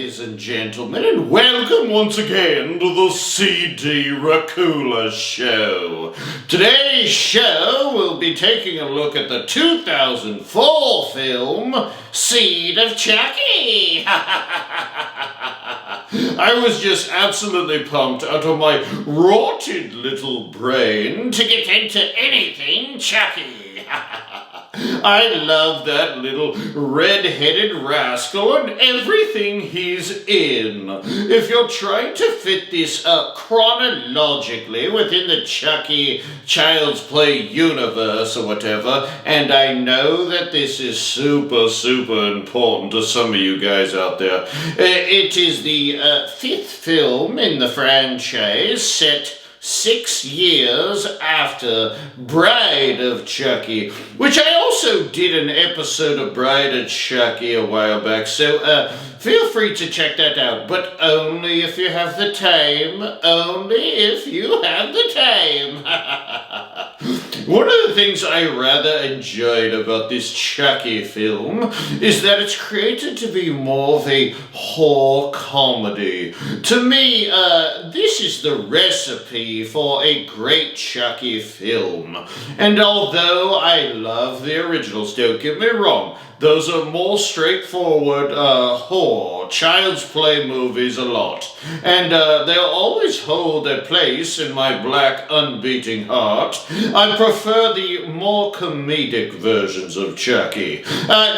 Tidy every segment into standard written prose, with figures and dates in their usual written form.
ladies and gentlemen, and welcome once again to the CD Racoola Show. Today's show will be taking a look at the 2004 film, Seed of Chucky. I was just absolutely pumped out of my rotted little brain to get into anything Chucky. I love that little red-headed rascal and everything he's in. If you're trying to fit this chronologically within the Chucky Child's Play universe or whatever, and I know that this is super important to some of you guys out there, it is the fifth film in the franchise set 6 years after Bride of Chucky, which I also did an episode of Bride of Chucky a while back, so feel free to check that out, but only if you have the time, only if you have the time. One of the things I rather enjoyed about this Chucky film is that it's created to be more of a horror comedy. To me, this is the recipe for a great Chucky film. And although I love the originals, don't get me wrong, those are more straightforward horror, Child's Play movies a lot. And they'll always hold their place in my black unbeating heart. I prefer the more comedic versions of Chucky.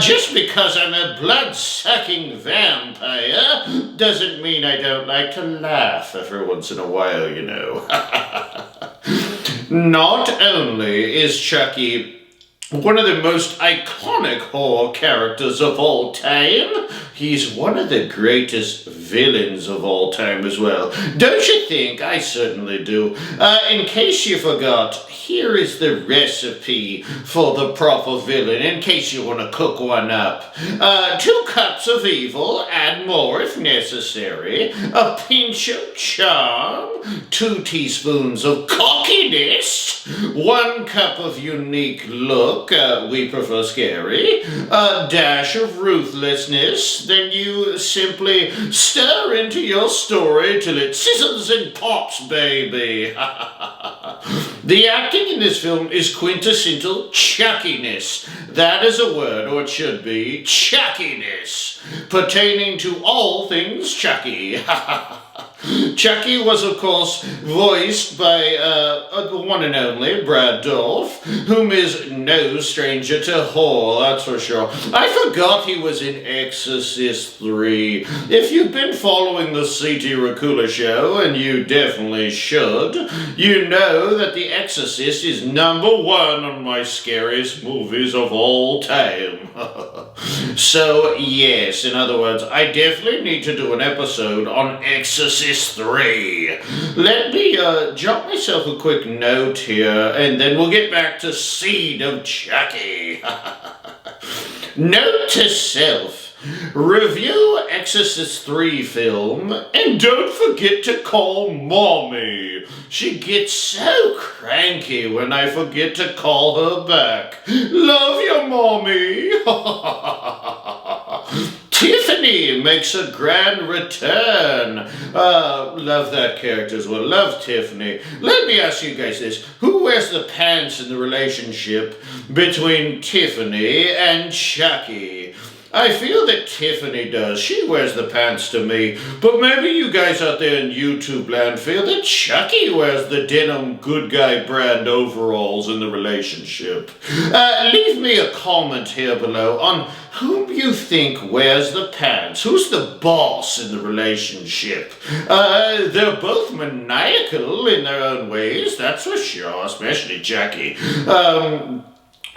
Just because I'm a blood-sucking vampire doesn't mean I don't like to laugh every once in a while, you know. Not only is Chucky one of the most iconic horror characters of all time, he's one of the greatest villains of all time as well. Don't you think? I certainly do. In case you forgot, here is the recipe for the proper villain, in case you want to cook one up. 2 cups of evil, add more if necessary, a pinch of charm, 2 teaspoons of cockiness, 1 cup of unique look, we prefer scary, a dash of ruthlessness, then you simply stir into your story till it sizzles and pops, baby. The acting in this film is quintessential Chuckiness. That is a word, or it should be Chuckiness, pertaining to all things Chucky. Chucky was, of course, voiced by the one and only Brad Dourif, whom is no stranger to horror, that's for sure. I forgot he was in Exorcist 3. If you've been following the C.T. Racoola Show, and you definitely should, you know that The Exorcist is #1 on my scariest movies of all time. So, yes, in other words, I definitely need to do an episode on Exorcist 3. Let me jot myself a quick note here, and then we'll get back to Seed of Chucky. Note to self. Review Exorcist 3 film, and don't forget to call Mommy. She gets so cranky when I forget to call her back. Love you, Mommy. Tiffany makes a grand return. Love that character as well. Love Tiffany. Let me ask you guys this. Who wears the pants in the relationship between Tiffany and Chucky? I feel that Tiffany does. She wears the pants to me. But maybe you guys out there in YouTube land feel that Chucky wears the denim good guy brand overalls in the relationship. Leave me a comment here below on whom you think wears the pants. Who's the boss in the relationship? They're both maniacal in their own ways, that's for sure, especially Jackie.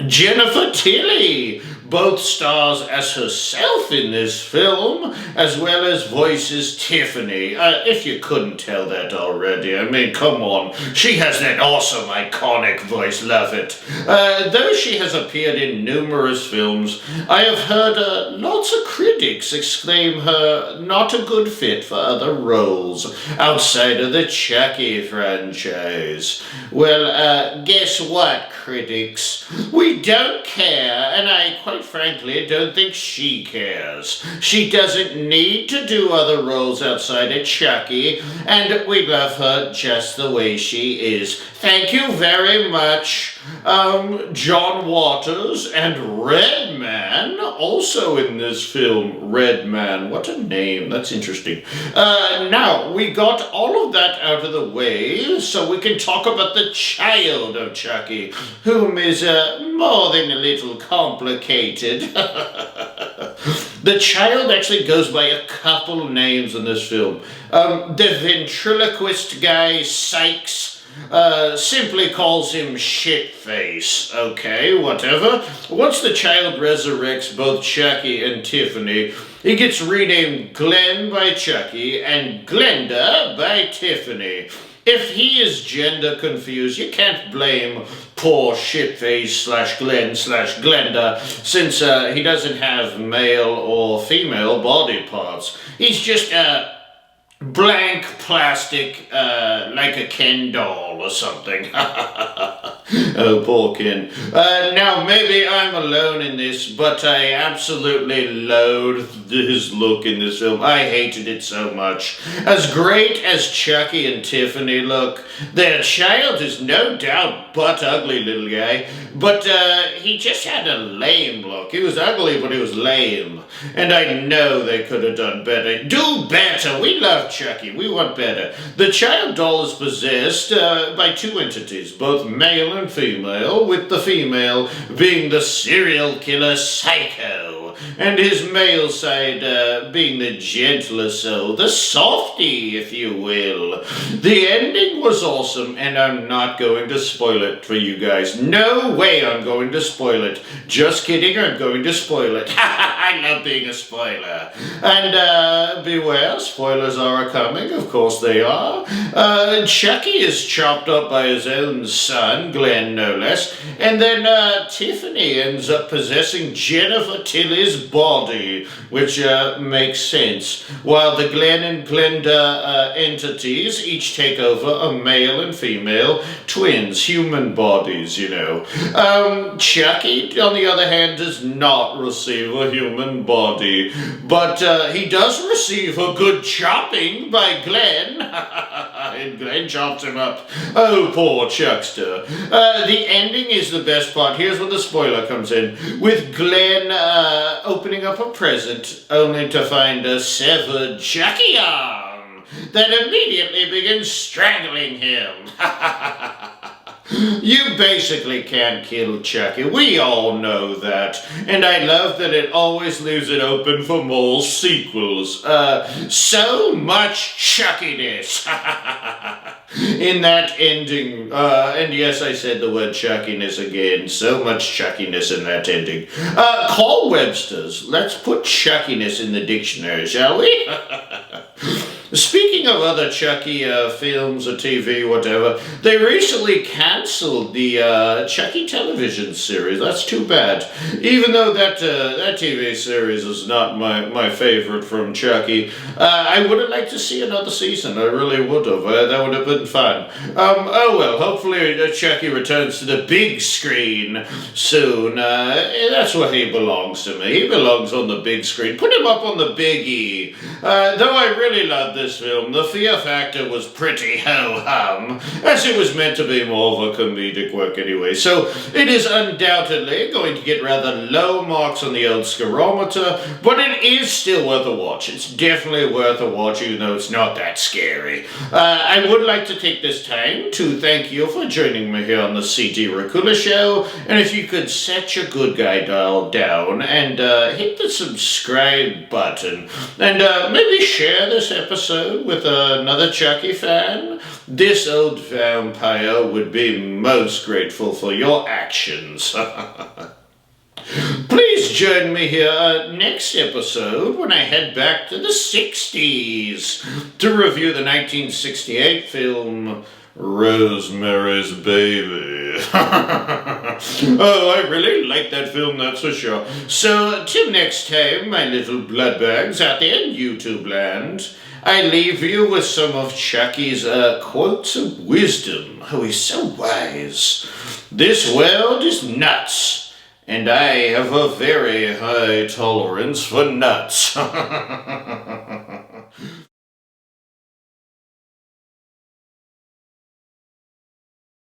Jennifer Tilly both stars as herself in this film, as well as voices Tiffany. If you couldn't tell that already, I mean, come on. She has that awesome, iconic voice, love it. Though she has appeared in numerous films, I have heard lots of critics exclaim her not a good fit for other roles outside of the Chucky franchise. Well, guess what, critics? We don't care, and I quite quite frankly, don't think she cares. She doesn't need to do other roles outside of Chucky, and we love her just the way she is. Thank you very much, John Waters and Redman, also in this film. Redman, what a name, that's interesting. Now, we got all of that out of the way, so we can talk about the child of Chucky, whom is more than a little complicated. The child actually goes by a couple names in this film. The ventriloquist guy, Sykes, simply calls him Shitface. Okay, whatever. Once the child resurrects both Chucky and Tiffany, he gets renamed Glenn by Chucky and Glenda by Tiffany. If he is gender confused, you can't blame poor Shitface / Glenn / Glenda, since he doesn't have male or female body parts. He's just blank plastic, like a Ken doll or something. Oh, poor Ken. Now, maybe I'm alone in this, but I absolutely loathed his look in this film. I hated it so much. As great as Chucky and Tiffany look, their child is no doubt butt ugly little guy, but he just had a lame look. He was ugly, but he was lame. And I know they could have done better. Do better! We love Chucky. We want better. The child doll is possessed by two entities, both male and female, with the female being the serial killer Psycho, and his male side being the gentler soul, the softy, if you will. The ending was awesome, and I'm not going to spoil it for you guys. No way I'm going to spoil it. Just kidding, I'm going to spoil it. I love being a spoiler. And beware, spoilers are coming, of course they are. Chucky is chopped up by his own son, Glenn no less, and then Tiffany ends up possessing Jennifer Tilly's body, which makes sense, while the Glenn and Glenda entities each take over a male and female twins, human bodies, you know. Chucky, on the other hand, does not receive a human body, but he does receive a good chopping by Glenn, and Glenn chops him up. Oh, poor Chuckster. The ending is the best part. Here's where the spoiler comes in, with Glenn opening up a present, only to find a severed Chucky arm that immediately begins strangling him. You basically can't kill Chucky. We all know that. And I love that it always leaves it open for more sequels. So much Chuckiness in that ending. And yes, I said the word Chuckiness again. So much Chuckiness in that ending. Call Webster's. Let's put Chuckiness in the dictionary, shall we? Speaking of other Chucky films or TV, whatever, they recently cancelled the Chucky television series. That's too bad. Even though that TV series is not my favorite from Chucky, I would have liked to see another season. I really would have. That would have been fun. Oh well, hopefully Chucky returns to the big screen soon. That's where he belongs to me. He belongs on the big screen. Put him up on the big E. Though I really love this film, the fear factor was pretty ho-hum, as it was meant to be more of a comedic work anyway, so it is undoubtedly going to get rather low marks on the old scarometer, but it is still worth a watch. It's definitely worth a watch, even though it's not that scary. I would like to take this time to thank you for joining me here on the CT Racoola Show, and if you could set your good guy dial down and hit the subscribe button, and maybe share this episode with another Chucky fan, this old vampire would be most grateful for your actions. Please join me here next episode when I head back to the 60s to review the 1968 film Rosemary's Baby. Oh, I really like that film, that's for sure. So, till next time, my little bloodbags out there in YouTube land, I leave you with some of Chucky's quotes of wisdom. Oh, he's so wise. This world is nuts, And I have a very high tolerance for nuts.